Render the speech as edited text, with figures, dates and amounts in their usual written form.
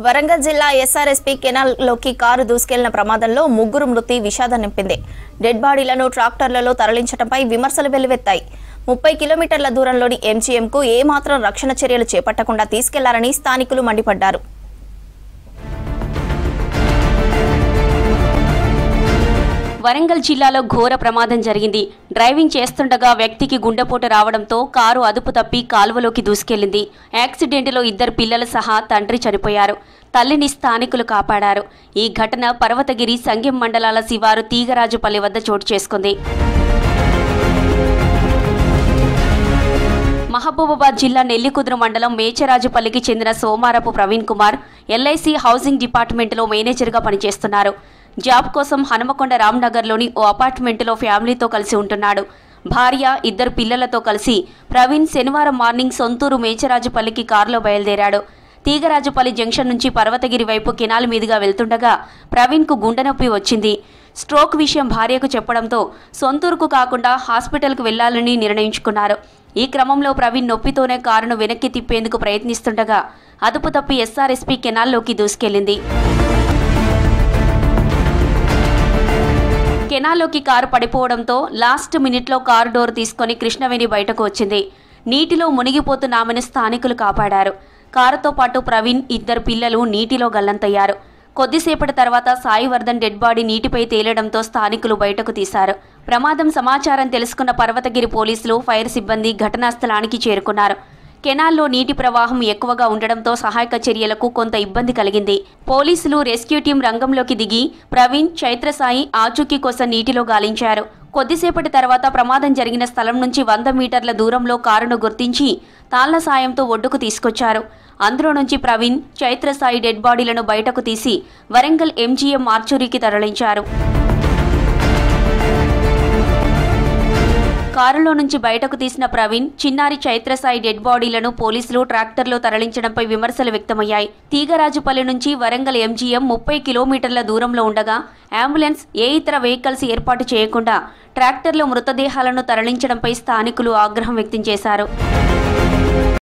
వరంగల్ జిల్లా SRSP canal లోకి car దూసుకెళ్లిన ప్రమాదంలో ముగ్గురు మృతి విషాదం నింపింది. డెడ్ బాడీలను ట్రాక్టర్లలో తరలించడంపై విమర్శలు వెల్లువెత్తాయి. 30 కిలోమీటర్ల దూరంలోని ఎంజీఎంకు ఏమాత్రం రక్షణ చర్యలు చేపట్టకుండా తీసుకెళ్లారని స్థానికులు మండిపడ్డారు. వరంగల్ జిల్లాలో ఘోర ప్రమాదం జరిగింది. డ్రైవింగ్ చేస్తుండగా వ్యక్తికి గుండెపోటు రావడంతో కారు అదుపు తప్పి కాలువలోకి దూసుకెళ్లింది. యాక్సిడెంట్లో 2 పిల్లలు సహా తండ్రి చనిపోయారు. తల్లిని స్థానికులు కాపాడారు. ఈ ఘటన పర్వతగిరి సంగెం మండలాల శివారు తీగరాజుపల్లి వద్ద చోటు చేసుకుంది. మహబూబాబాద్ జిల్లా నెల్లికుదురు మండలం మేచరాజుపల్లికి చెందిన సోమారపు ప్రవీణ్ కుమార్ ఎల్ఐసి హౌసింగ్ డిపార్ట్మెంట్లో మేనేజర్గా పనిచేస్తున్నారు. జాబ్ కోసం హనుమకొండ రామ్నగర్లోని ఓ అపార్ట్మెంటులో ఫ్యామిలీతో కలిసి ఉంటున్నాడు. భార్య 2 పిల్లలతో కలిసి ప్రవీణ్ శనివారం మార్నింగ్ సొంతూరు మేచరాజుపల్లికి కారులో బయలుదేరాడు. తీగరాజుపల్లి జంక్షన్ నుంచి పర్వతగిరి వైపు కెనాల్ మీదుగా వెళ్తుండగా ప్రవీణ్కు గుండె నొప్పి వచ్చింది. స్ట్రోక్ విషయం భార్యకు చెప్పడంతో సొంతూరుకు కాకుండా హాస్పిటల్కు వెళ్లాలని నిర్ణయించుకున్నారు. ఈ క్రమంలో ప్రవీణ్ నొప్పితోనే కారును వెనక్కి తిప్పేందుకు ప్రయత్నిస్తుండగా అదుపు తప్పి ఎస్ఆర్ఎస్పీ కెనాల్లోకి దూసుకెళ్లింది. కెనాల్లోకి కారు పడిపోవడంతో లాస్ట్ మినిట్లో కారు డోర్ తీసుకుని కృష్ణవేణి బయటకు వచ్చింది. నీటిలో మునిగిపోతున్న ఆమెను స్థానికులు కాపాడారు. కారుతో పాటు ప్రవీణ్ 2 పిల్లలు నీటిలో గల్లంతయ్యారు. కొద్దిసేపటి తర్వాత సాయివర్ధన్ డెడ్ బాడీ నీటిపై తేలడంతో స్థానికులు బయటకు తీశారు. ప్రమాదం సమాచారం తెలుసుకున్న పర్వతగిరి పోలీసులు, ఫైర్ సిబ్బంది ఘటనా స్థలానికి చేరుకున్నారు. కెనాల్లో నీటి ప్రవాహం ఎక్కువగా ఉండడంతో సహాయక చర్యలకు కొంత ఇబ్బంది కలిగింది. పోలీసులు, రెస్క్యూ టీం రంగంలోకి దిగి ప్రవీణ్, చైత్రసాయి ఆచూకీ కోసం నీటిలో గాలించారు. కొద్దిసేపటి తర్వాత ప్రమాదం జరిగిన స్థలం నుంచి 100 మీటర్ల దూరంలో కారును గుర్తించి తాళ్ల సాయంతో ఒడ్డుకు తీసుకొచ్చారు. అందులో నుంచి ప్రవీణ్, చైత్రసాయి డెడ్ బాడీలను బయటకు తీసి వరంగల్ ఎంజీఎం మార్చురీకి తరలించారు. కారులో నుంచి బయటకు తీసిన ప్రవీణ్, చిన్నారి చైత్రసాయి డెడ్ బాడీలను పోలీసులు ట్రాక్టర్లో తరలించడంపై విమర్శలు వ్యక్తమయ్యాయి. తీగరాజుపల్లి నుంచి వరంగల్ ఎంజీఎం 30 కిలోమీటర్ల దూరంలో ఉండగా అంబులెన్స్, ఏ ఇతర వెహికల్స్ ఏర్పాటు చేయకుండా ట్రాక్టర్లో మృతదేహాలను తరలించడంపై స్థానికులు ఆగ్రహం వ్యక్తం చేశారు.